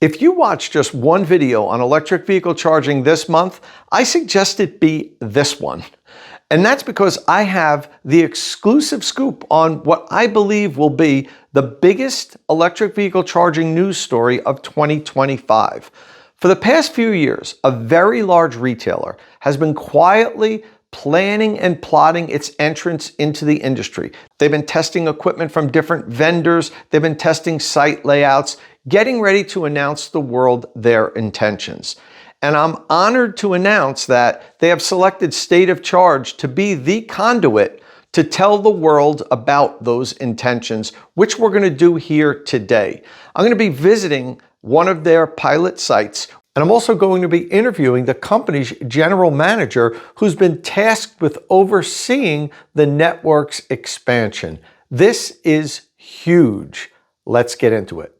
If you watch just one video on electric vehicle charging this month, I suggest it be this one. And that's because I have the exclusive scoop on what I believe will be the biggest electric vehicle charging news story of 2025. For the past few years, a very large retailer has been quietly planning and plotting its entrance into the industry. They've been testing equipment from different vendors. They've been testing site layouts, getting ready to announce to the world their intentions. And I'm honored to announce that they have selected State of Charge to be the conduit to tell the world about those intentions, which we're going to do here today. I'm going to be visiting one of their pilot sites, and I'm also going to be interviewing the company's general manager who's been tasked with overseeing the network's expansion. This is huge. Let's get into it.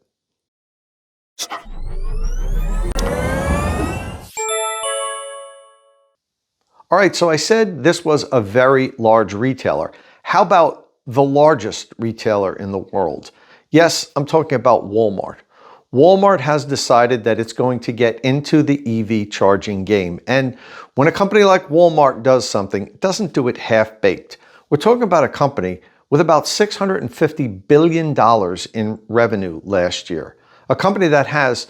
All right, so I said this was a very large retailer. How about the largest retailer in the world? Yes, I'm talking about Walmart. Walmart has decided that it's going to get into the EV charging game. And when a company like Walmart does something, it doesn't do it half-baked. We're talking about a company with about $650 billion in revenue last year. A company that has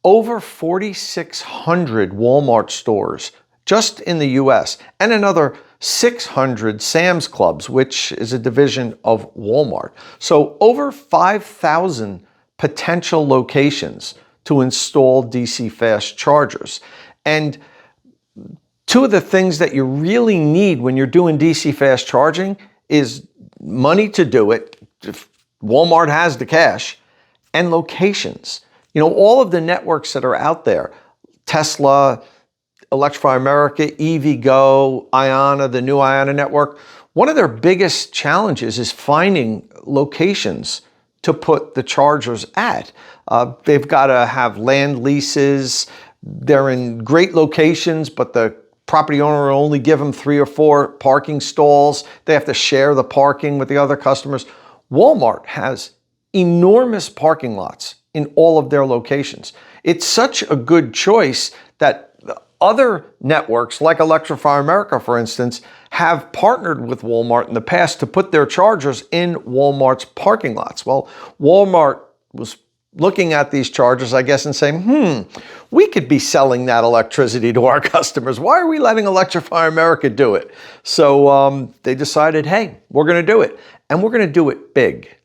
over 4,600 Walmart stores just in the US, and another 600 Sam's Clubs, which is a division of Walmart. So over 5,000 potential locations to install DC fast chargers. And two of the things that you really need when you're doing DC fast charging is money to do it, if Walmart has the cash, and locations. You know, all of the networks that are out there, Tesla, Electrify America, EVgo, Iona, the new Iona network, one of their biggest challenges is finding locations to put the chargers at. They've got to have land leases. They're in great locations, but the property owner will only give them 3 or 4 parking stalls. They have to share the parking with the other customers. Walmart has enormous parking lots in all of their locations. It's such a good choice that other networks, like Electrify America, for instance, have partnered with Walmart in the past to put their chargers in Walmart's parking lots. Well, Walmart was looking at these chargers, I guess, and saying, we could be selling that electricity to our customers. Why are we letting Electrify America do it? So they decided, hey, we're going to do it. And we're going to do it big.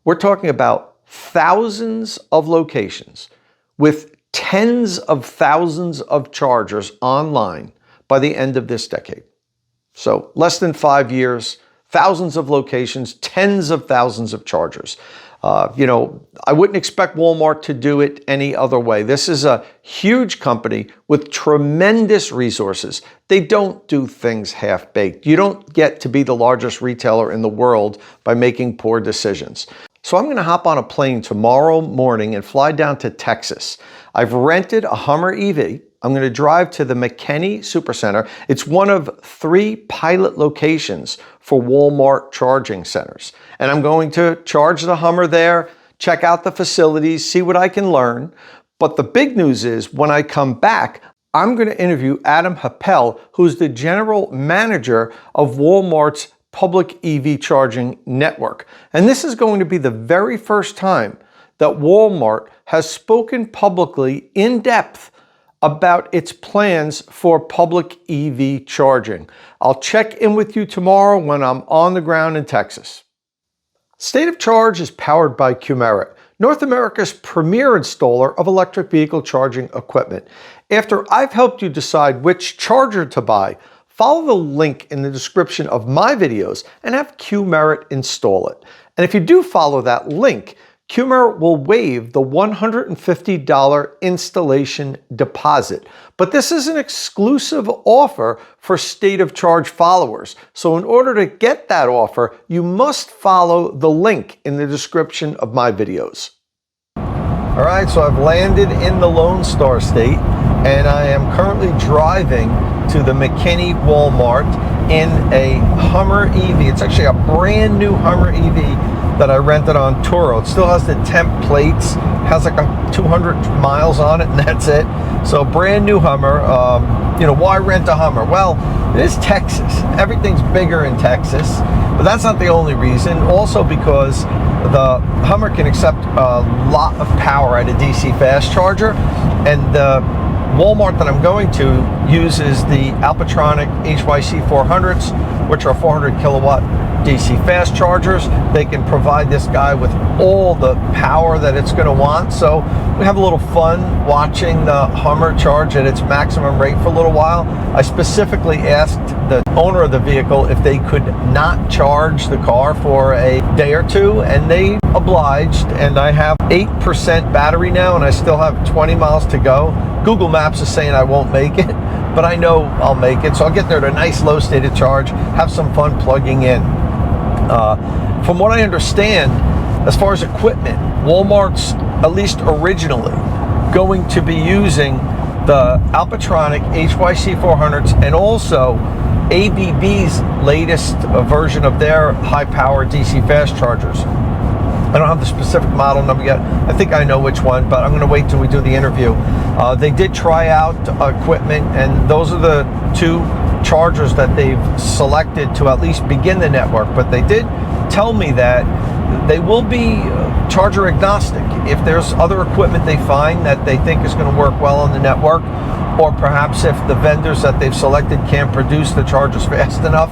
We're talking about thousands of locations with tens of thousands of chargers online by the end of this decade. So less than 5 years, thousands of locations, tens of thousands of chargers. You know, I wouldn't expect Walmart to do it any other way. This is a huge company with tremendous resources. They don't do things half-baked. You don't get to be the largest retailer in the world by making poor decisions. So I'm going to hop on a plane tomorrow morning and fly down to Texas. I've rented a Hummer EV. I'm going to drive to the McKinney Supercenter. It's one of 3 pilot locations for Walmart charging centers. And I'm going to charge the Hummer there, check out the facilities, see what I can learn. But the big news is when I come back, I'm going to interview Happel, who's the general manager of Walmart's public EV charging network. And this is going to be the very first time that Walmart has spoken publicly in depth about its plans for public EV charging. I'll check in with you tomorrow when I'm on the ground in Texas. State of Charge is powered by Qmerit, North America's premier installer of electric vehicle charging equipment. After I've helped you decide which charger to buy, follow the link in the description of my videos and have Qmerit install it. And if you do follow that link, Qmerit will waive the $150 installation deposit. But this is an exclusive offer for State of Charge followers. So in order to get that offer, you must follow the link in the description of my videos. All right, so I've landed in the Lone Star State, and I am currently driving to the McKinney Walmart in a Hummer EV. It's actually a brand new Hummer EV that I rented on Turo. It still has the temp plates, has like 200 miles on it, and that's it. So brand new Hummer. Why rent a Hummer? Well, it is Texas. Everything's bigger in Texas, but that's not the only reason. Also because the Hummer can accept a lot of power at a DC fast charger, and the Walmart that I'm going to uses the Alpatronic HYC 400s, which are 400 kilowatt DC fast chargers. They can provide this guy with all the power that it's going to want. So we have a little fun watching the Hummer charge at its maximum rate for a little while. I specifically asked the owner of the vehicle if they could not charge the car for a day or two, and they obliged, and I have 8% battery now, and I still have 20 miles to go. Google Maps is saying I won't make it, but I know I'll make it. So I'll get there at a nice low state of charge, have some fun plugging in. From what I understand, as far as equipment, Walmart's, at least originally, going to be using the Alpatronic HYC 400s and also ABB's latest version of their high-power DC fast chargers. I don't have the specific model number yet. I think I know which one, but I'm going to wait till we do the interview. They did try out equipment, and those are the two chargers that they've selected to at least begin the network. But they did tell me that they will be charger agnostic. If there's other equipment they find that they think is going to work well on the network, or perhaps if the vendors that they've selected can't produce the chargers fast enough,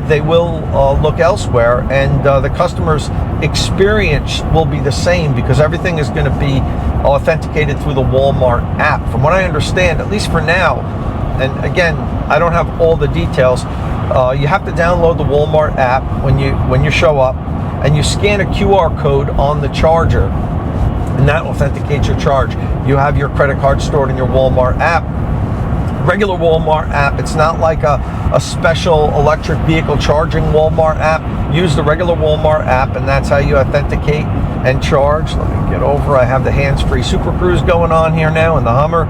they will look elsewhere, and the customer's experience will be the same because everything is going to be authenticated through the Walmart app. From what I understand, at least for now, and again, I don't have all the details, you have to download the Walmart app when you show up, and you scan a QR code on the charger, and that authenticates your charge. You have your credit card stored in your Walmart app. Regular Walmart app, it's not like a special electric vehicle charging Walmart app. Use the regular Walmart app, and that's how you authenticate and charge. Let me get over. I have the hands-free Super Cruise going on here now in the Hummer,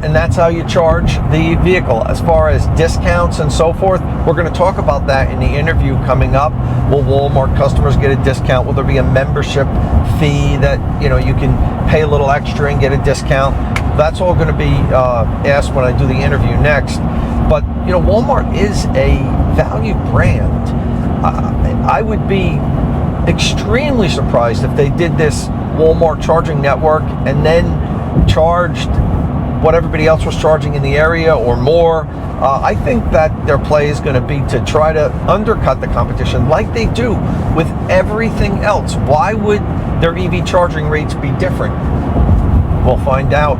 and that's how you charge the vehicle. As far as discounts and so forth, we're going to talk about that in the interview coming up. Will Walmart customers get a discount? Will there be a membership fee that you can pay a little extra and get a discount? That's all going to be asked when I do the interview next. But Walmart is a value brand. I would be extremely surprised if they did this Walmart charging network and then charged what everybody else was charging in the area or more. I think that their play is going to be to try to undercut the competition like they do with everything else. Why would their EV charging rates be different? We'll find out.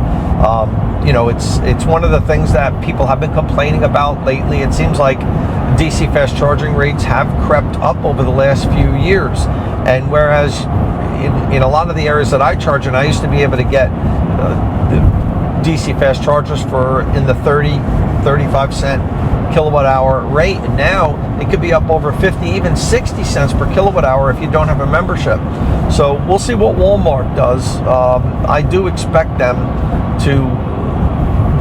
It's one of the things that people have been complaining about lately. It seems like DC fast charging rates have crept up over the last few years, and whereas in a lot of the areas that I charge in, I used to be able to get the DC fast chargers for in the 35 cent kilowatt hour rate, and now it could be up over 50, even 60 cents per kilowatt hour if you don't have a membership. So we'll see what Walmart does. I do expect them to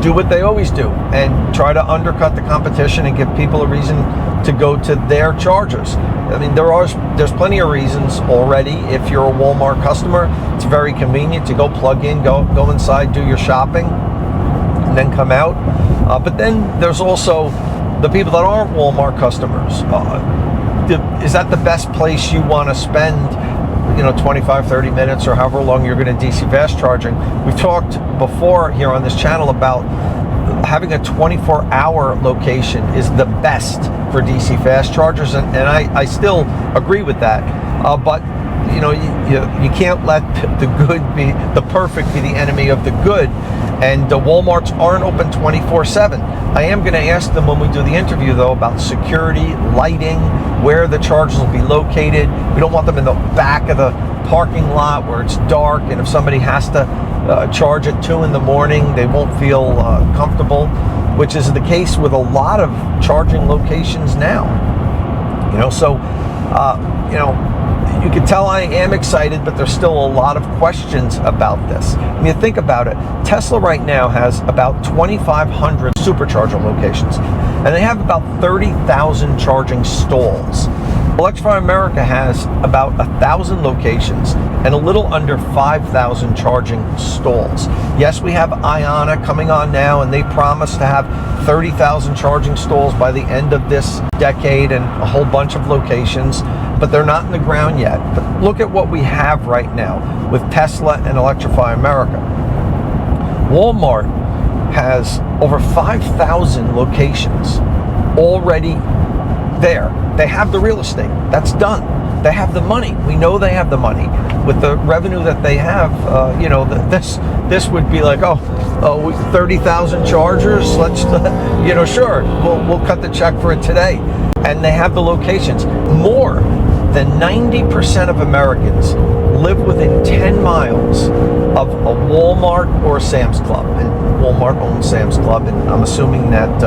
do what they always do and try to undercut the competition and give people a reason to go to their chargers. I mean, there's plenty of reasons already. If you're a Walmart customer, it's very convenient to go plug in, go inside, do your shopping, and then come out. But then there's also the people that aren't Walmart customers. Is that the best place you want to spend 25, 30 minutes or however long you're going to DC fast charging? We've talked before here on this channel about having a 24-hour location is the best for DC fast chargers, and I still agree with that. But you can't let the perfect be the enemy of the good, and the Walmarts aren't open 24/7. I am going to ask them when we do the interview, though, about security, lighting, where the chargers will be located. We don't want them in the back of the parking lot where it's dark, and if somebody has to charge at 2 in the morning, they won't feel comfortable, which is the case with a lot of charging locations now. You can tell I am excited, but there's still a lot of questions about this. I mean, think about it. Tesla right now has about 2,500 supercharger locations, and they have about 30,000 charging stalls. Electrify America has about 1,000 locations and a little under 5,000 charging stalls. Yes, we have Iona coming on now, and they promise to have 30,000 charging stalls by the end of this decade and a whole bunch of locations, but they're not in the ground yet. But look at what we have right now with Tesla and Electrify America. Walmart has over 5,000 locations already there. They have the real estate. That's done. They have the money. We know they have the money. With the revenue that they have, this would be like, 30,000 chargers. Let's, sure, we'll cut the check for it today. And they have the locations. More than 90% of Americans live within 10 miles of a Walmart or a Sam's Club. And Walmart owns Sam's Club, and I'm assuming that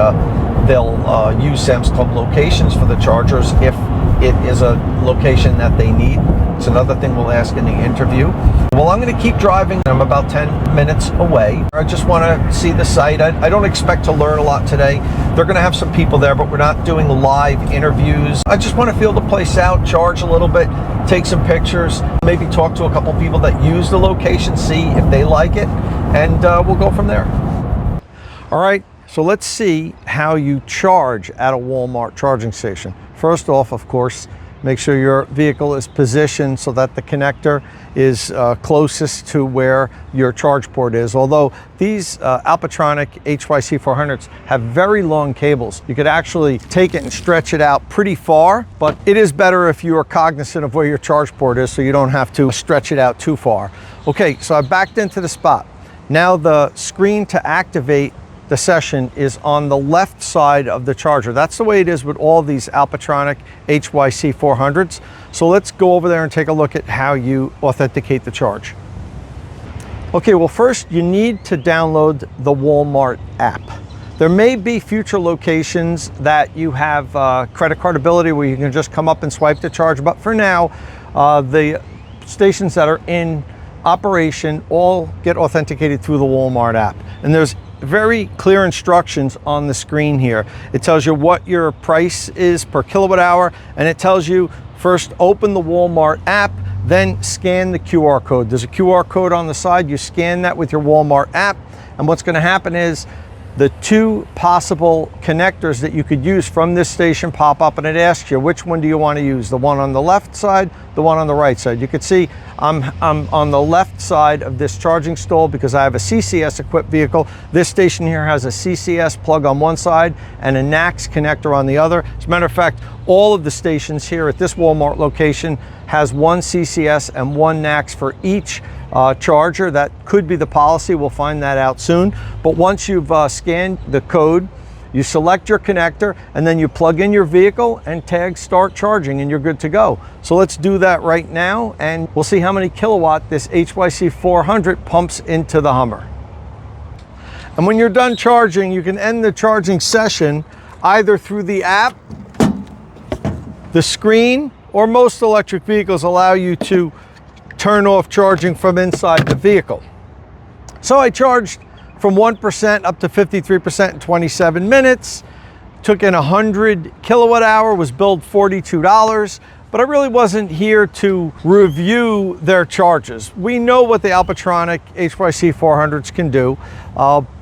they'll use Sam's Club locations for the chargers if it is a location that they need. It's another thing we'll ask in the interview. Well, I'm going to keep driving. I'm about 10 minutes away. I just want to see the site. I don't expect to learn a lot today. They're going to have some people there, but we're not doing live interviews. I just want to feel the place out, charge a little bit, take some pictures, maybe talk to a couple people that use the location, see if they like it, and we'll go from there. All right, so let's see how you charge at a Walmart charging station. First off, of course, make sure your vehicle is positioned so that the connector is closest to where your charge port is. Although these Alpatronic HYC 400s have very long cables, you could actually take it and stretch it out pretty far, but it is better if you are cognizant of where your charge port is so you don't have to stretch it out too far. Okay, so I backed into the spot. Now the screen to activate the session is on the left side of the charger. That's the way it is with all these Alpatronic HYC 400s. So let's go over there and take a look at how you authenticate the charge. Okay, well first you need to download the Walmart app. There may be future locations that you have credit card ability where you can just come up and swipe the charge, but for now, the stations that are in operation all get authenticated through the Walmart app. And there's very clear instructions on the screen here. It tells you what your price is per kilowatt hour, and it tells you first open the Walmart app, then scan the QR code. There's a QR code on the side. You scan that with your Walmart app, and what's going to happen is the two possible connectors that you could use from this station pop up, and it asks you which one do you want to use, the one on the left side, the one on the right side. You can see I'm on the left side of this charging stall because I have a CCS equipped vehicle. This station here has a CCS plug on one side and a NACS connector on the other. As a matter of fact, all of the stations here at this Walmart location has one CCS and one NACS for each charger. That could be the policy. We'll find that out soon. But once you've scanned the code, you select your connector and then you plug in your vehicle and tag start charging and you're good to go. So let's do that right now and we'll see how many kilowatt this HYC 400 pumps into the Hummer. And when you're done charging, you can end the charging session either through the app, the screen, or most electric vehicles allow you to turn off charging from inside the vehicle. So I charged from 1% up to 53% in 27 minutes, took in 100 kilowatt hour, was billed $42, but I really wasn't here to review their charges. We know what the Alpatronic HYC 400s can do.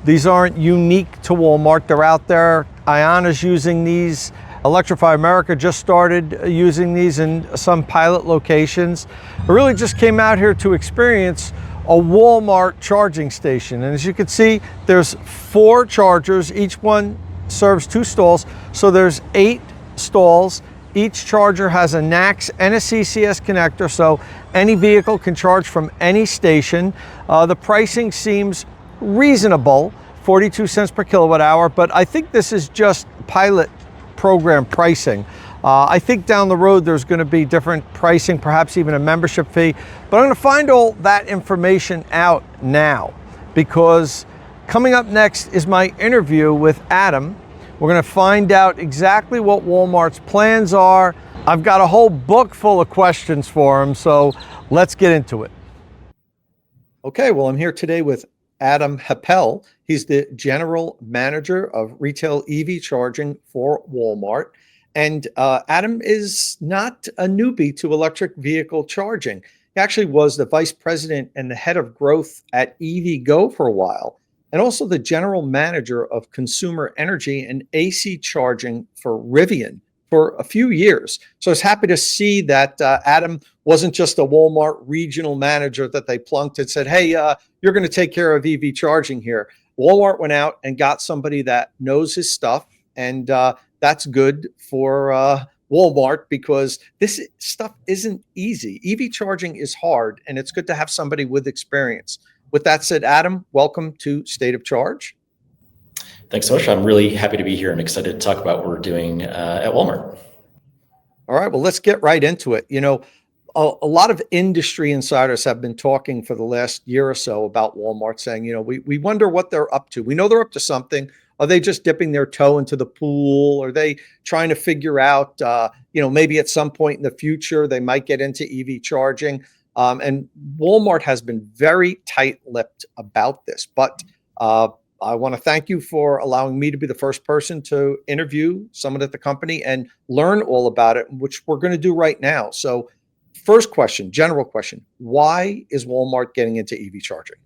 These aren't unique to Walmart, they're out there. Iona's using these. Electrify America just started using these in some pilot locations. I really just came out here to experience a Walmart charging station. And as you can see, there's 4 chargers. Each one serves 2 stalls. So there's 8 stalls. Each charger has a NACS and a CCS connector. So any vehicle can charge from any station. The pricing seems reasonable, 42 cents per kilowatt hour, but I think this is just pilot program pricing. I think down the road there's going to be different pricing, perhaps even a membership fee, but I'm going to find all that information out now because coming up next is my interview with Adam. We're going to find out exactly what Walmart's plans are. I've got a whole book full of questions for him, so let's get into it. Okay, well, I'm here today with Adam Happel. He's the General Manager of Retail EV Charging for Walmart. And Adam is not a newbie to electric vehicle charging. He actually was the vice president and the head of growth at EVgo for a while, and also the general manager of consumer energy and AC charging for Rivian for a few years. So I was happy to see that Adam wasn't just a Walmart regional manager that they plunked and said, hey, you're going to take care of EV charging here. Walmart went out and got somebody that knows his stuff, and that's good for Walmart, because this stuff isn't easy. EV charging is hard, and it's good to have somebody with experience. With that said, Adam, welcome to State of Charge. Thanks so much. I'm really happy to be here and excited to talk about what we're doing at Walmart. All right, well, let's get right into it. You know, a lot of industry insiders have been talking for the last year or so about Walmart, saying, you know, we wonder what they're up to. We know they're up to something. Are they just dipping their toe into the pool? Are they trying to figure out, you know, maybe at some point in the future, they might get into EV charging? And Walmart has been very tight-lipped about this. But I want to thank you for allowing me to be the first person to interview someone at the company and learn all about it, which we're going to do right now. So first question, general question, why is Walmart getting into EV charging?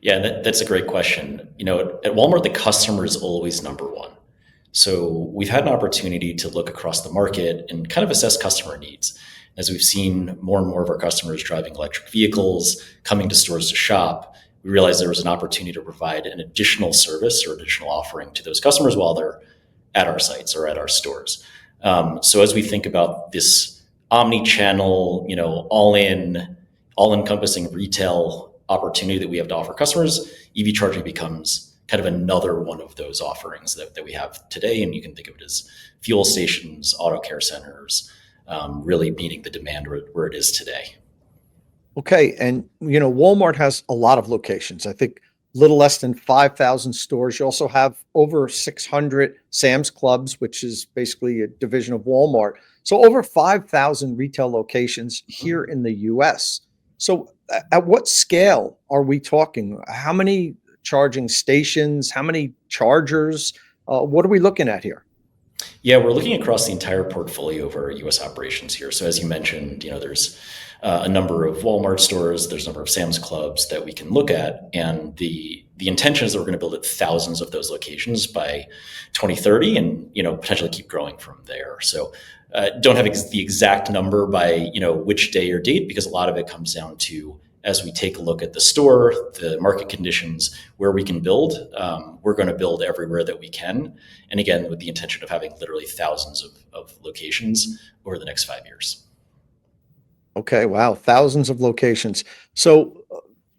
Yeah, that's a great question. You know, at Walmart, the customer is always number one. So we've had an opportunity to look across the market and kind of assess customer needs. As we've seen more and more of our customers driving electric vehicles, coming to stores to shop, we realized there was an opportunity to provide an additional service or additional offering to those customers while they're at our sites or at our stores. So as we think about this omni-channel, you know, all-encompassing retail opportunity that we have to offer customers, EV charging becomes kind of another one of those offerings that we have today. And you can think of it as fuel stations, auto care centers, really meeting the demand where it is today. Okay. And, you know, Walmart has a lot of locations. I think a little less than 5,000 stores. You also have over 600 Sam's Clubs, which is basically a division of Walmart. So over 5,000 retail locations here in the US. So at what scale are we talking? How many charging stations? How many chargers? What are we looking at here? Yeah, we're looking across the entire portfolio of our U.S. operations here. So as you mentioned, you know, there's a number of Walmart stores, there's a number of Sam's Clubs that we can look at, and the intention is that we're going to build at thousands of those locations by 2030, and you know, potentially keep growing from there. So don't have the exact number by, you know, which day or date, because a lot of it comes down to, as we take a look at the store, the market conditions, where we can build, we're going to build everywhere that we can. And again, with the intention of having literally thousands of locations over the next 5 years. Okay, wow, thousands of locations. So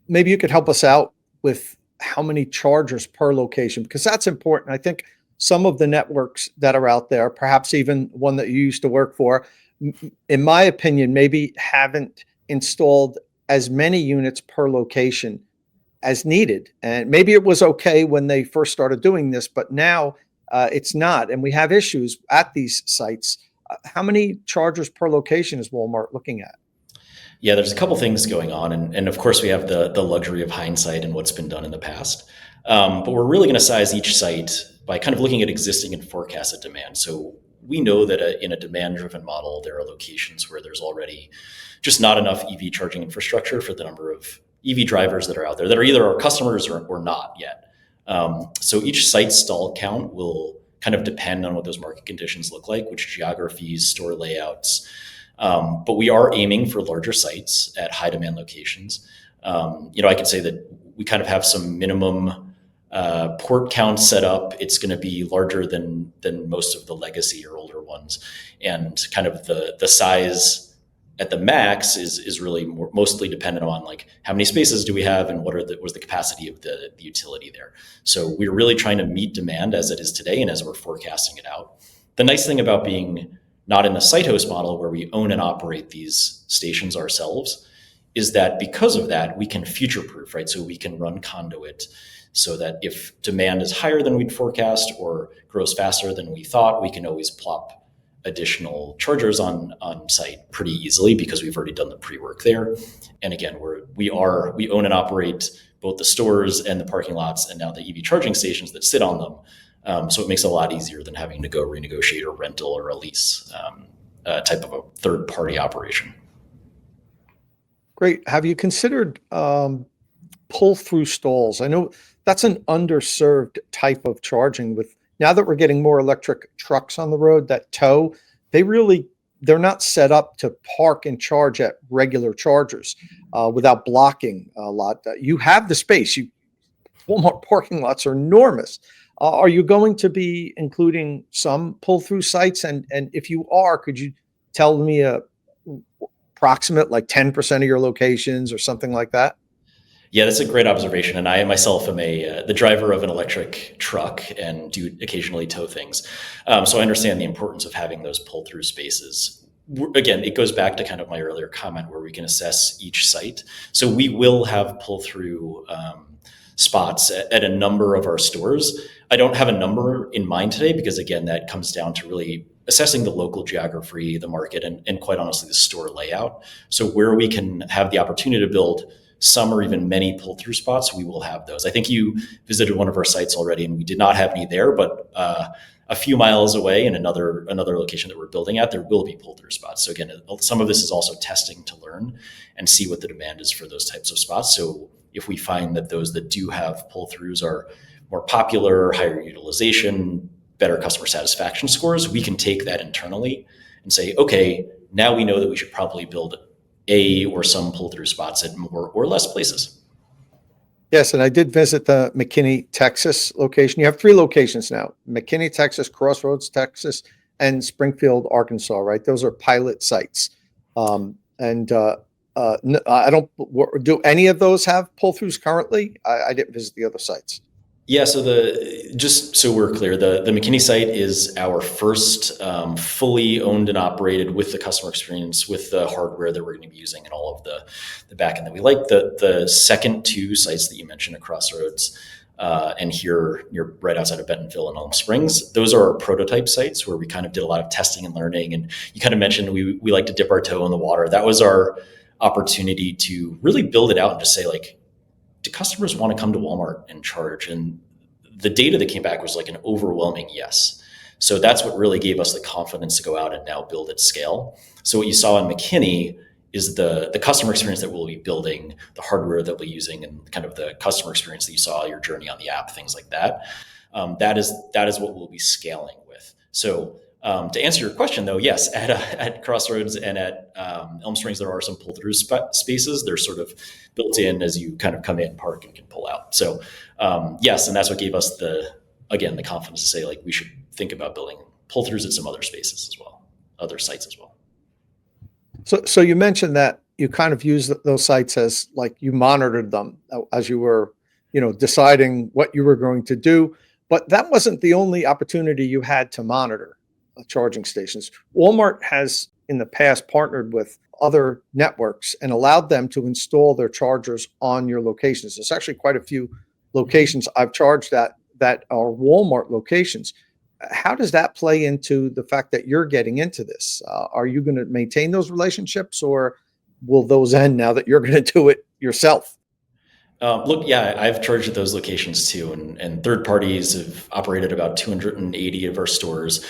maybe you could help us out with how many chargers per location, because that's important. I think some of the networks that are out there, perhaps even one that you used to work for, in my opinion, maybe haven't installed as many units per location as needed. And maybe it was okay when they first started doing this, but now it's not. And we have issues at these sites. How many chargers per location is Walmart looking at? Yeah, there's a couple things going on. And of course, we have the luxury of hindsight and what's been done in the past. But we're really going to size each site by kind of looking at existing and forecasted demand. So we know that in a demand-driven model, there are locations where there's already just not enough EV charging infrastructure for the number of EV drivers that are out there that are either our customers or not yet. So each site stall count will kind of depend on what those market conditions look like, which geographies, store layouts. But we are aiming for larger sites at high demand locations. You know, I could say that we kind of have some minimum port count set up. It's going to be larger than most of the legacy or older ones, and kind of the size at the max is really mostly dependent on like how many spaces do we have and was the capacity of the utility there. So we're really trying to meet demand as it is today and as we're forecasting it out. The nice thing about being not in the site host model where we own and operate these stations ourselves is that because of that, we can future proof, right? So we can run conduit so that if demand is higher than we'd forecast or grows faster than we thought, we can always plop additional chargers on site pretty easily because we've already done the pre-work there. And again, we own and operate both the stores and the parking lots and now the EV charging stations that sit on them. So it makes it a lot easier than having to go renegotiate a rental or a lease type of a third-party operation. Great. Have you considered pull-through stalls? I know that's an underserved type of charging. With now that we're getting more electric trucks on the road that tow, they're not set up to park and charge at regular chargers without blocking a lot. You have the space. Walmart parking lots are enormous. Are you going to be including some pull-through sites? And if you are, could you tell me a approximate, like 10% of your locations or something like that? Yeah, that's a great observation. And I myself am the driver of an electric truck and do occasionally tow things. So I understand the importance of having those pull-through spaces. Again, it goes back to kind of my earlier comment where we can assess each site. So we will have pull-through spots at a number of our stores. I don't have a number in mind today because, again, that comes down to really assessing the local geography, the market, and quite honestly, the store layout. So where we can have the opportunity to build some or even many pull-through spots, we will have those. I think you visited one of our sites already, and we did not have any there, but a few miles away in another location that we're building at, there will be pull-through spots. So again, some of this is also testing to learn and see what the demand is for those types of spots. So if we find that those that do have pull-throughs are more popular, higher utilization, better customer satisfaction scores, we can take that internally and say, okay, now we know that we should probably build a or some pull-through spots at more or less places. Yes, and I did visit the McKinney, Texas location. You have 3 locations now: McKinney, Texas, Crossroads, Texas, and Springfield, Arkansas. Right? Those are pilot sites. I don't do any of those have pull-throughs currently. I didn't visit the other sites. Yeah, so just so we're clear, the McKinney site is our first fully owned and operated with the customer experience, with the hardware that we're going to be using and all of the backend that we like. The second 2 sites that you mentioned at Crossroads and here you're right outside of Bentonville and Elm Springs, those are our prototype sites where we kind of did a lot of testing and learning. And you kind of mentioned we like to dip our toe in the water. That was our opportunity to really build it out and just say, like, do customers want to come to Walmart and charge? And the data that came back was like an overwhelming yes. So that's what really gave us the confidence to go out and now build at scale. So what you saw in McKinney is the customer experience that we'll be building, the hardware that we'll be using, and kind of the customer experience that you saw, your journey on the app, things like that. That is what we'll be scaling with. So to answer your question, though, yes, at Crossroads and at Elm Springs, there are some pull-through spaces. They're sort of built in as you kind of come in, park, and can pull out. So yes, and that's what gave us the confidence to say, like, we should think about building pull-throughs at some other spaces as well, other sites as well. So you mentioned that you kind of use those sites as, like, you monitored them as you were, deciding what you were going to do. But that wasn't the only opportunity you had to monitor charging stations. Walmart has in the past partnered with other networks and allowed them to install their chargers on your locations. There's actually quite a few locations I've charged at that are Walmart locations. How does that play into the fact that you're getting into this? Are you going to maintain those relationships, or will those end now that you're going to do it yourself? Look, yeah, I've charged at those locations too, and third parties have operated about 280 of our stores.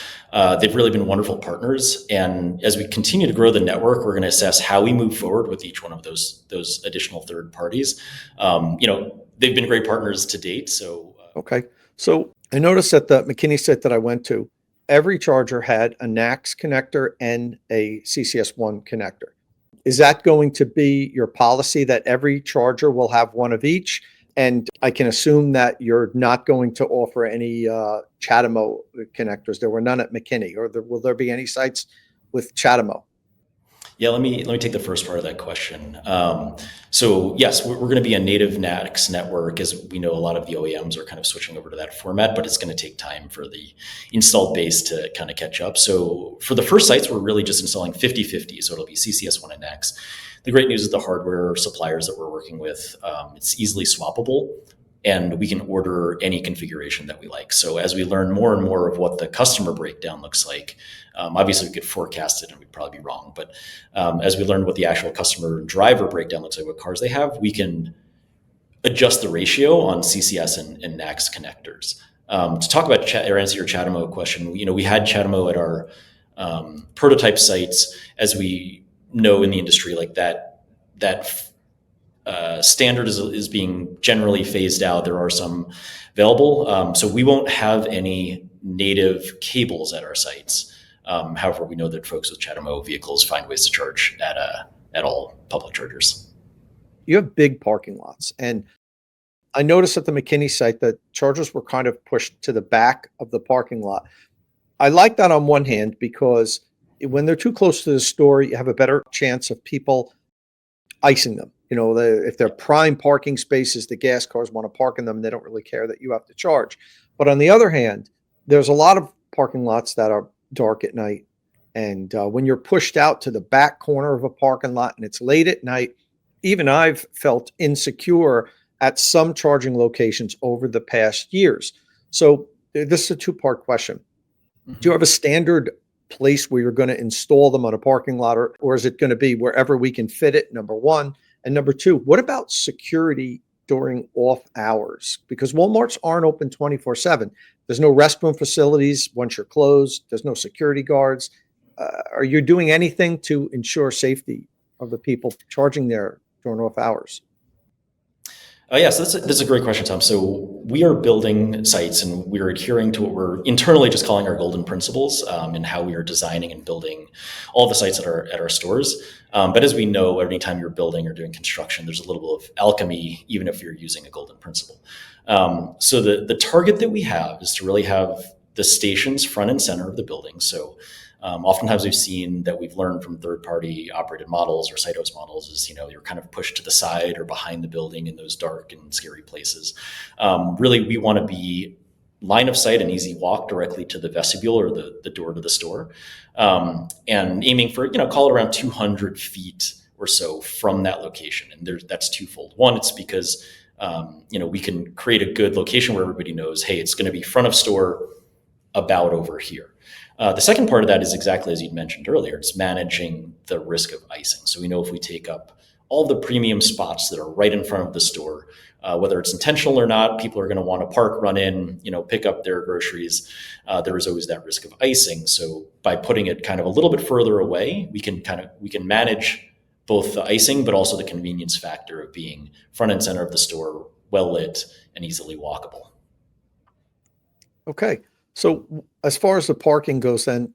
They've really been wonderful partners, and as we continue to grow the network, we're going to assess how we move forward with each one of those additional third parties. They've been great partners to date. So okay, so I noticed at the McKinney site that I went to, every charger had a NACS connector and a CCS1 connector. Is that going to be your policy, that every charger will have one of each? And I can assume that you're not going to offer any CHAdeMO connectors. There were none at McKinney, or will there be any sites with CHAdeMO? Yeah, let me take the first part of that question. So yes, we're going to be a native NACS network. As we know, a lot of the OEMs are kind of switching over to that format, but it's going to take time for the installed base to kind of catch up. So for the first sites, we're really just installing 50-50. So it'll be CCS1 and NACS. The great news is the hardware suppliers that we're working with, it's easily swappable, and we can order any configuration that we like. So as we learn more and more of what the customer breakdown looks like, obviously we could forecast it and we'd probably be wrong, but as we learn what the actual customer and driver breakdown looks like, what cars they have, we can adjust the ratio on CCS and NACS connectors. To talk about or answer your CHAdeMO question, we had CHAdeMO at our prototype sites. As we know in the industry, like that standard is being generally phased out. There are some available, so we won't have any native cables at our sites. However, we know that folks with CHAdeMO vehicles find ways to charge at all public chargers. You have big parking lots, and I noticed at the McKinney site that chargers were kind of pushed to the back of the parking lot. I like that on one hand because when they're too close to the store, you have a better chance of people icing them. If they're prime parking spaces, the gas cars want to park in them. They don't really care that you have to charge. But on the other hand, there's a lot of parking lots that are dark at night. And when you're pushed out to the back corner of a parking lot and it's late at night, even I've felt insecure at some charging locations over the past years. So this is a two-part question. Do you have a standard place where you're going to install them on a parking lot, or is it going to be wherever we can fit it, number one? And number two, what about security during off hours? Because Walmarts aren't open 24/7. There's no restroom facilities once you're closed. There's no security guards. Are you doing anything to ensure safety of the people charging there during off hours? Yeah, so that's a great question, Tom. So we are building sites and we're adhering to what we're internally just calling our golden principles and how we are designing and building all the sites at our stores. But as we know, anytime you're building or doing construction, there's a little bit of alchemy, even if you're using a golden principle. So the target that we have is to really have the stations front and center of the building. So oftentimes we've seen that we've learned from third-party operated models or site host models is, you're kind of pushed to the side or behind the building in those dark and scary places. Really, we want to be line of sight and easy walk directly to the vestibule or the door to the store, and aiming for, call it around 200 feet or so from that location. And that's twofold. One, it's because, we can create a good location where everybody knows, hey, it's going to be front of store about over here. The second part of that is exactly as you'd mentioned earlier. It's managing the risk of icing. So we know if we take up all the premium spots that are right in front of the store, whether it's intentional or not, people are going to want to park, run in, pick up their groceries. There is always that risk of icing. So by putting it kind of a little bit further away, we can manage both the icing, but also the convenience factor of being front and center of the store, well lit and easily walkable. Okay. So as far as the parking goes, then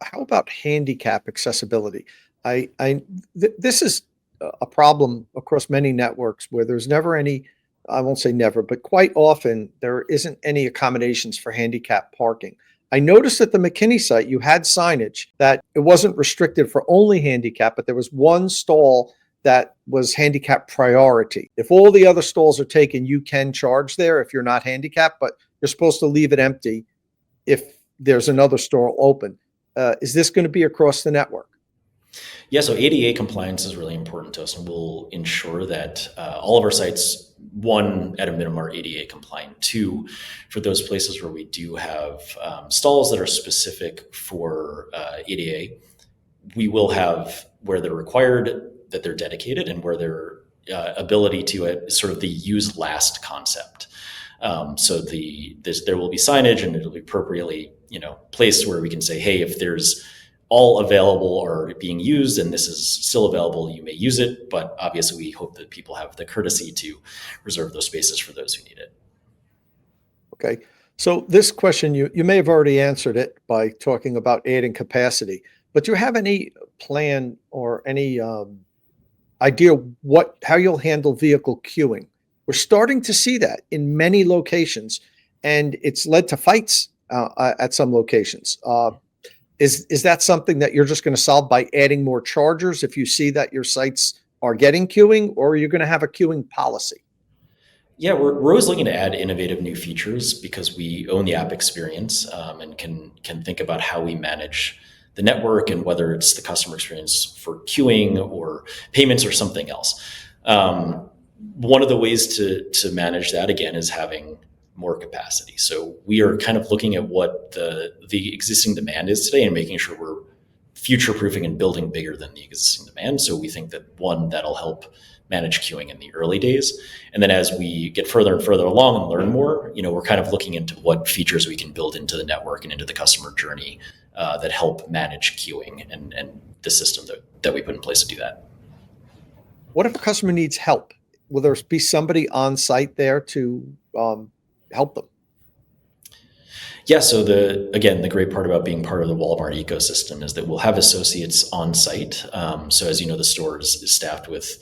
how about handicap accessibility? This is a problem across many networks where there's never any, I won't say never, but quite often there isn't any accommodations for handicap parking. I noticed at the McKinney site, you had signage that it wasn't restricted for only handicap, but there was one stall that was handicap priority. If all the other stalls are taken, you can charge there if you're not handicapped, but you're supposed to leave it empty if there's another store open. Is this going to be across the network? Yeah, so ADA compliance is really important to us, and we'll ensure that all of our sites, one, at a minimum, are ADA compliant. Two, for those places where we do have stalls that are specific for ADA, we will have where they're required that they're dedicated and where their ability to sort of the use last concept. So there will be signage and it'll be appropriately, placed where we can say, hey, if there's all available or being used and this is still available, you may use it. But obviously we hope that people have the courtesy to reserve those spaces for those who need it. Okay. So this question, you may have already answered it by talking about adding capacity, but do you have any plan or any idea how you'll handle vehicle queuing? We're starting to see that in many locations, and it's led to fights at some locations. Is that something that you're just going to solve by adding more chargers if you see that your sites are getting queuing, or are you going to have a queuing policy? Yeah, we're always looking to add innovative new features because we own the app experience and can think about how we manage the network and whether it's the customer experience for queuing or payments or something else. One of the ways to manage that, again, is having more capacity. So we are kind of looking at what the existing demand is today and making sure we're future-proofing and building bigger than the existing demand. So we think that, one, that'll help manage queuing in the early days. And then as we get further and further along and learn more, we're kind of looking into what features we can build into the network and into the customer journey that help manage queuing and the system that we put in place to do that. What if a customer needs help? Will there be somebody on site there to help them? Yeah, so the great part about being part of the Walmart ecosystem is that we'll have associates on site. So as you know, the store is staffed with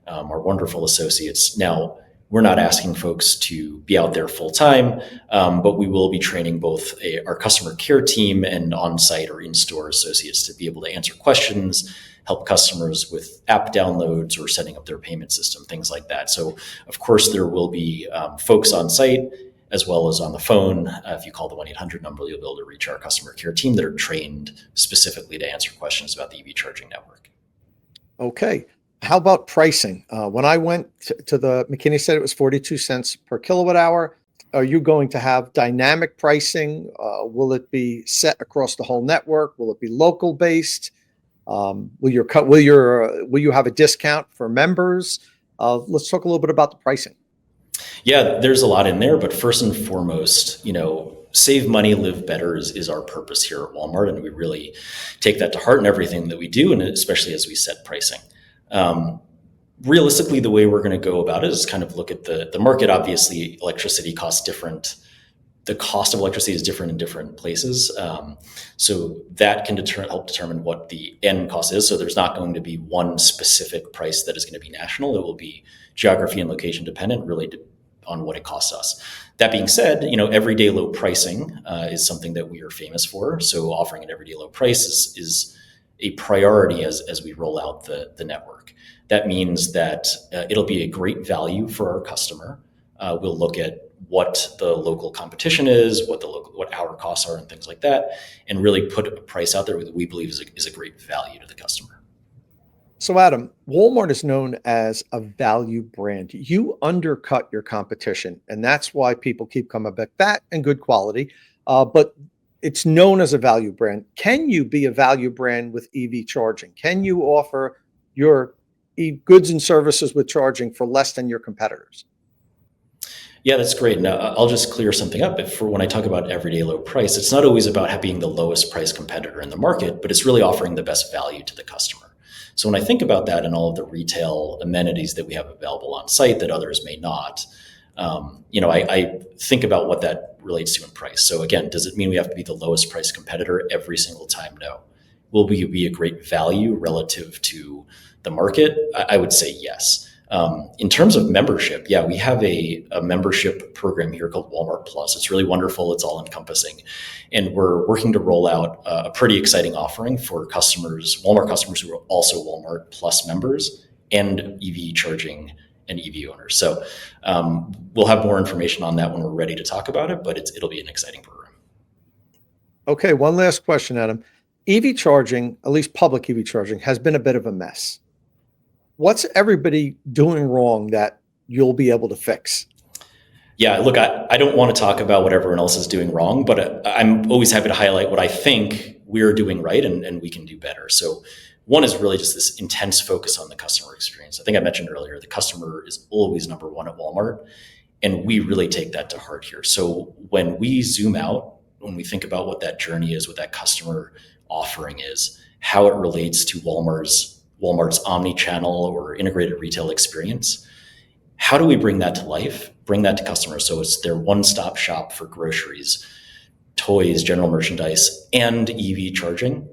our wonderful associates. Now, we're not asking folks to be out there full time, but we will be training both our customer care team and on-site or in-store associates to be able to answer questions, help customers with app downloads or setting up their payment system, things like that. So, of course, there will be folks on site as well as on the phone. If you call the 1-800 number, you'll be able to reach our customer care team that are trained specifically to answer questions about the EV charging network. Okay. How about pricing? When I went to the McKinney said it was 42 cents per kilowatt hour. Are you going to have dynamic pricing? Will it be set across the whole network? Will it be local based? Will you have a discount for members? Let's talk a little bit about the pricing. Yeah, there's a lot in there, but first and foremost, save money, live better is our purpose here at Walmart, and we really take that to heart in everything that we do, and especially as we set pricing. Realistically, the way we're going to go about it is kind of look at the market. Obviously, electricity costs different. The cost of electricity is different in different places. So that can help determine what the end cost is. So there's not going to be one specific price that is going to be national. It will be geography and location dependent, really on what it costs us. That being said, everyday low pricing is something that we are famous for. So offering an everyday low price is a priority as we roll out the network. That means that it'll be a great value for our customer. We'll look at what the local competition is, what our costs are, and things like that, and really put a price out there that we believe is a great value to the customer. So, Adam, Walmart is known as a value brand. You undercut your competition, and that's why people keep coming back. That and good quality, but it's known as a value brand. Can you be a value brand with EV charging? Can you offer your goods and services with charging for less than your competitors? Yeah, that's great. Now, I'll just clear something up. When I talk about everyday low price, it's not always about being the lowest price competitor in the market, but it's really offering the best value to the customer. So when I think about that and all of the retail amenities that we have available on site that others may not, I think about what that relates to in price. So again, does it mean we have to be the lowest price competitor every single time? No. Will we be a great value relative to the market? I would say yes. In terms of membership, yeah, we have a membership program here called Walmart Plus. It's really wonderful. It's all encompassing. And we're working to roll out a pretty exciting offering for Walmart customers who are also Walmart Plus members and EV charging and EV owners. So we'll have more information on that when we're ready to talk about it, but it'll be an exciting program. Okay, one last question, Adam. EV charging, at least public EV charging, has been a bit of a mess. What's everybody doing wrong that you'll be able to fix? Yeah, look, I don't want to talk about what everyone else is doing wrong, but I'm always happy to highlight what I think we're doing right and we can do better. So one is really just this intense focus on the customer experience. I think I mentioned earlier, the customer is always number one at Walmart, and we really take that to heart here. So when we zoom out, when we think about what that journey is, what that customer offering is, how it relates to Walmart's omni-channel or integrated retail experience, how do we bring that to life, bring that to customers so it's their one-stop shop for groceries, toys, general merchandise, and EV charging?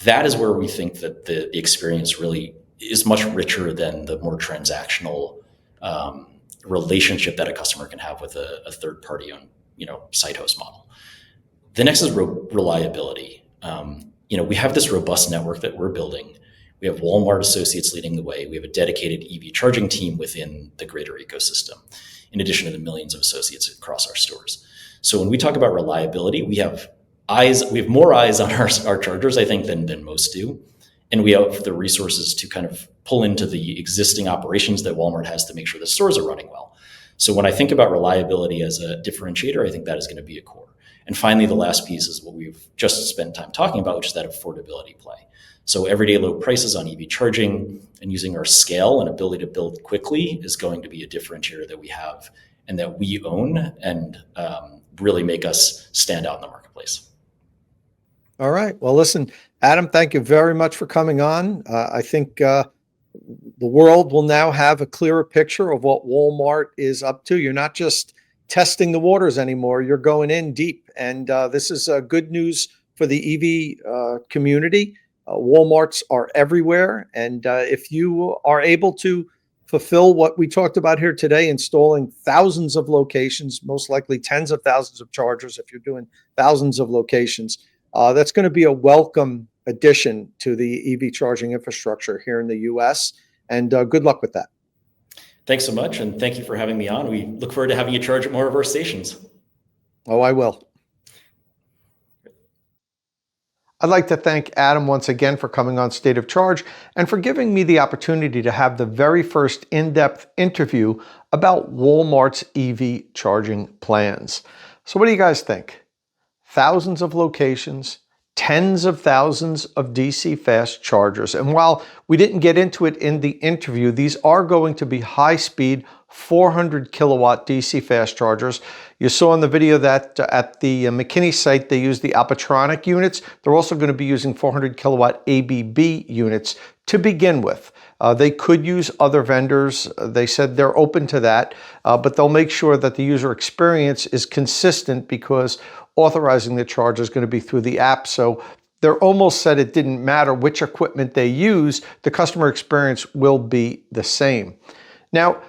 That is where we think that the experience really is much richer than the more transactional relationship that a customer can have with a third-party owned, site host model. The next is reliability. We have this robust network that we're building. We have Walmart associates leading the way. We have a dedicated EV charging team within the greater ecosystem, in addition to the millions of associates across our stores. So when we talk about reliability, we have more eyes on our chargers, I think, than most do. And we have the resources to kind of pull into the existing operations that Walmart has to make sure the stores are running well. So when I think about reliability as a differentiator, I think that is going to be a core. And finally, the last piece is what we've just spent time talking about, which is that affordability play. So everyday low prices on EV charging and using our scale and ability to build quickly is going to be a differentiator that we have and that we own and really make us stand out in the marketplace. All right. Well, listen, Adam, thank you very much for coming on. I think the world will now have a clearer picture of what Walmart is up to. You're not just testing the waters anymore. You're going in deep. And this is good news for the EV community. Walmarts are everywhere. And if you are able to fulfill what we talked about here today, installing thousands of locations, most likely tens of thousands of chargers if you're doing thousands of locations, that's going to be a welcome addition to the EV charging infrastructure here in the US. And good luck with that. Thanks so much. And thank you for having me on. We look forward to having you charge at more of our stations. Oh, I will. I'd like to thank Adam once again for coming on State of Charge and for giving me the opportunity to have the very first in-depth interview about Walmart's EV charging plans. So what do you guys think? Thousands of locations, tens of thousands of DC fast chargers. And while we didn't get into it in the interview, these are going to be high-speed 400 kilowatt DC fast chargers. You saw in the video that at the McKinney site, they use the Alpatronic units. They're also going to be using 400 kilowatt ABB units to begin with. They could use other vendors. They said they're open to that, but they'll make sure that the user experience is consistent because authorizing the charge is going to be through the app. So they're almost said it didn't matter which equipment they use, the customer experience will be the same. Now,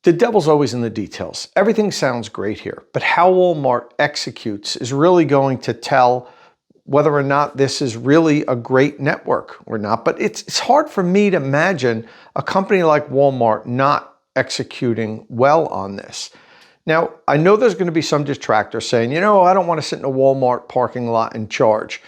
the devil's always in the details. Everything sounds great here, but how Walmart executes is really going to tell whether or not this is really a great network or not. But it's hard for me to imagine a company like Walmart not executing well on this. Now, I know there's going to be some detractors saying, you know, I don't want to sit in a Walmart parking lot and charge.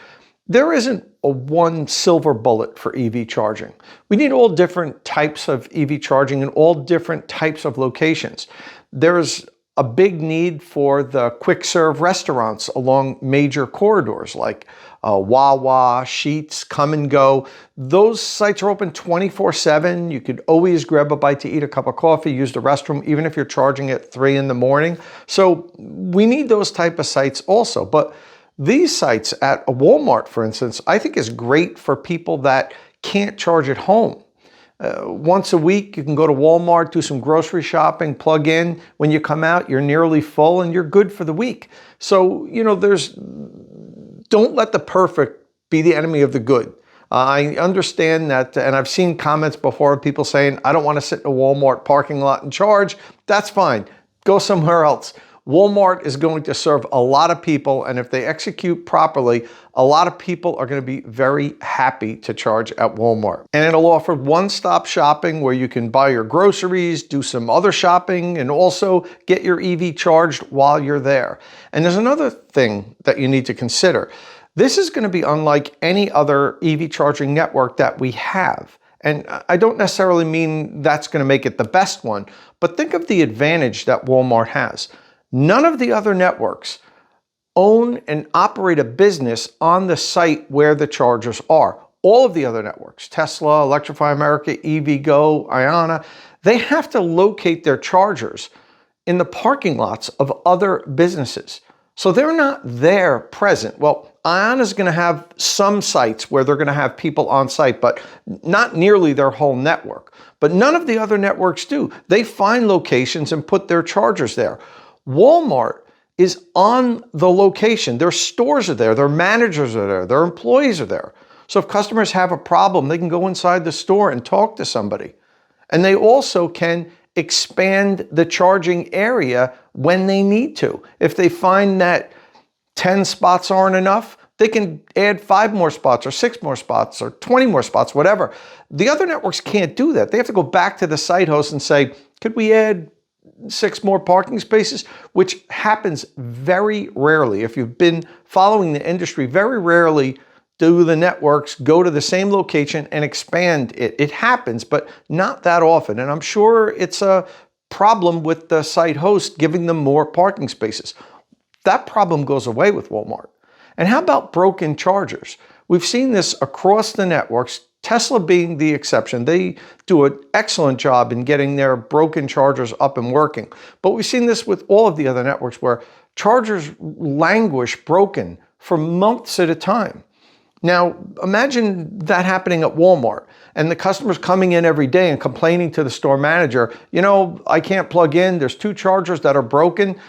There isn't a one silver bullet for EV charging. We need all different types of EV charging in all different types of locations. There's a big need for the quick serve restaurants along major corridors like Wawa, Sheetz, Come and Go. Those sites are open 24/7. You could always grab a bite to eat, a cup of coffee, use the restroom, even if you're charging at 3 in the morning. So we need those type of sites also. But these sites at a Walmart, for instance, I think is great for people that can't charge at home. Once a week, you can go to Walmart, do some grocery shopping, plug in. When you come out, you're nearly full and you're good for the week. So, you know, don't let the perfect be the enemy of the good. I understand that, and I've seen comments before of people saying, I don't want to sit in a Walmart parking lot and charge. That's fine. Go somewhere else. Walmart is going to serve a lot of people, and if they execute properly, a lot of people are going to be very happy to charge at Walmart. And it'll offer one-stop shopping where you can buy your groceries, do some other shopping, and also get your EV charged while you're there. And there's another thing that you need to consider. This is going to be unlike any other EV charging network that we have. And I don't necessarily mean that's going to make it the best one, but think of the advantage that Walmart has. None of the other networks own and operate a business on the site where the chargers are. All of the other networks, Tesla, Electrify America, EVgo, Iona, they have to locate their chargers in the parking lots of other businesses. So they're not there present. Well, Iona is going to have some sites where they're going to have people on site, but not nearly their whole network. But none of the other networks do. They find locations and put their chargers there. Walmart is on the location. Their stores are there, their managers are there, their employees are there. So if customers have a problem, they can go inside the store and talk to somebody. And they also can expand the charging area when they need to. If they find that 10 spots aren't enough, they can add 5 more spots or 6 more spots or 20 more spots, whatever. The other networks can't do that. They have to go back to the site host and say, could we add 6 more parking spaces, which happens very rarely. If you've been following the industry, very rarely do the networks go to the same location and expand it. It happens, but not that often. And I'm sure it's a problem with the site host giving them more parking spaces. That problem goes away with Walmart. And how about broken chargers? We've seen this across the networks, Tesla being the exception. They do an excellent job in getting their broken chargers up and working. But we've seen this with all of the other networks where chargers languish broken for months at a time. Now, imagine that happening at Walmart and the customers coming in every day and complaining to the store manager, you know, I can't plug in, there's 2 chargers that are broken.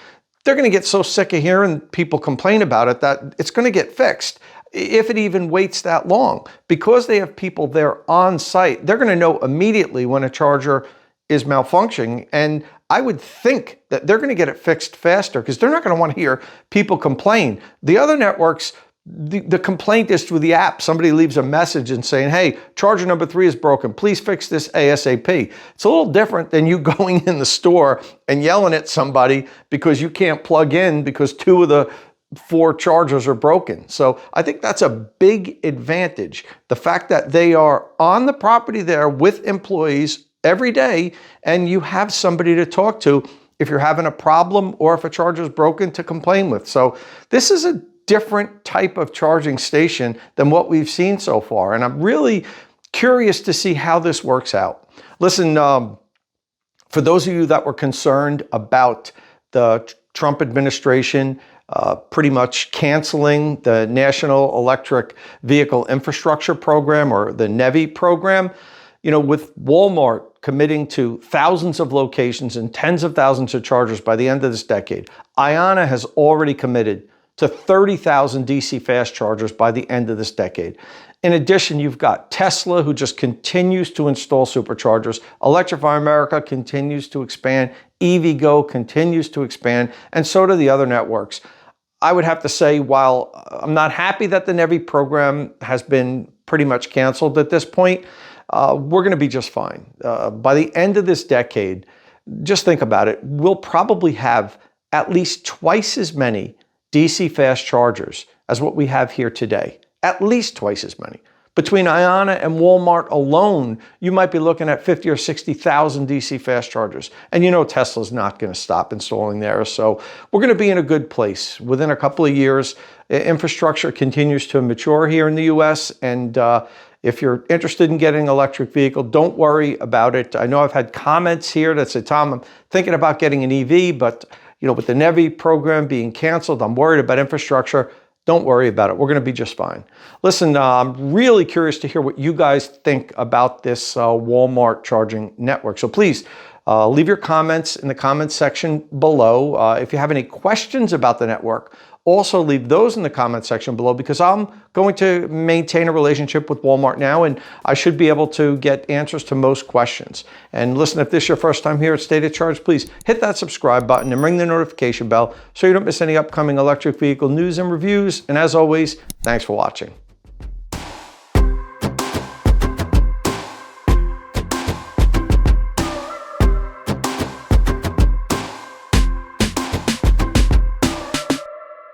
They're going to get so sick of hearing people complain about it that it's going to get fixed. If it even waits that long, because they have people there on site, they're going to know immediately when a charger is malfunctioning. And I would think that they're going to get it fixed faster because they're not going to want to hear people complain. The other networks, the complaint is through the app. Somebody leaves a message and saying, hey, charger number 3 is broken. Please fix this ASAP. It's a little different than you going in the store and yelling at somebody because you can't plug in because 2 of the 4 chargers are broken. So I think that's a big advantage. The fact that they are on the property there with employees every day and you have somebody to talk to if you're having a problem or if a charger is broken to complain with. So this is a different type of charging station than what we've seen so far. And I'm really curious to see how this works out. Listen, for those of you that were concerned about the Trump administration pretty much canceling the National Electric Vehicle Infrastructure Program, or the NEVI program, you know, with Walmart committing to thousands of locations and tens of thousands of chargers by the end of this decade, IANA has already committed to 30,000 DC fast chargers by the end of this decade. In addition, you've got Tesla, who just continues to install superchargers. Electrify America continues to expand. EVgo continues to expand, and so do the other networks. I would have to say, while I'm not happy that the NEVI program has been pretty much canceled at this point, we're going to be just fine. By the end of this decade, just think about it, we'll probably have at least twice as many DC fast chargers as what we have here today. At least twice as many. Between IANA and Walmart alone, you might be looking at 50 or 60,000 DC fast chargers. And you know Tesla's not going to stop installing theirs, so we're going to be in a good place. Within a couple of years, infrastructure continues to mature here in the US, and if you're interested in getting an electric vehicle, don't worry about it. I know I've had comments here that say, Tom, I'm thinking about getting an EV, but you know, with the NEVI program being canceled, I'm worried about infrastructure. Don't worry about it. We're going to be just fine. Listen, I'm really curious to hear what you guys think about this Walmart charging network. So please leave your comments in the comments section below. If you have any questions about the network, also leave those in the comment section below, because I'm going to maintain a relationship with Walmart now, and I should be able to get answers to most questions. And listen, if this is your first time here at State of Charge, please hit that subscribe button and ring the notification bell so you don't miss any upcoming electric vehicle news and reviews. And as always, thanks for watching.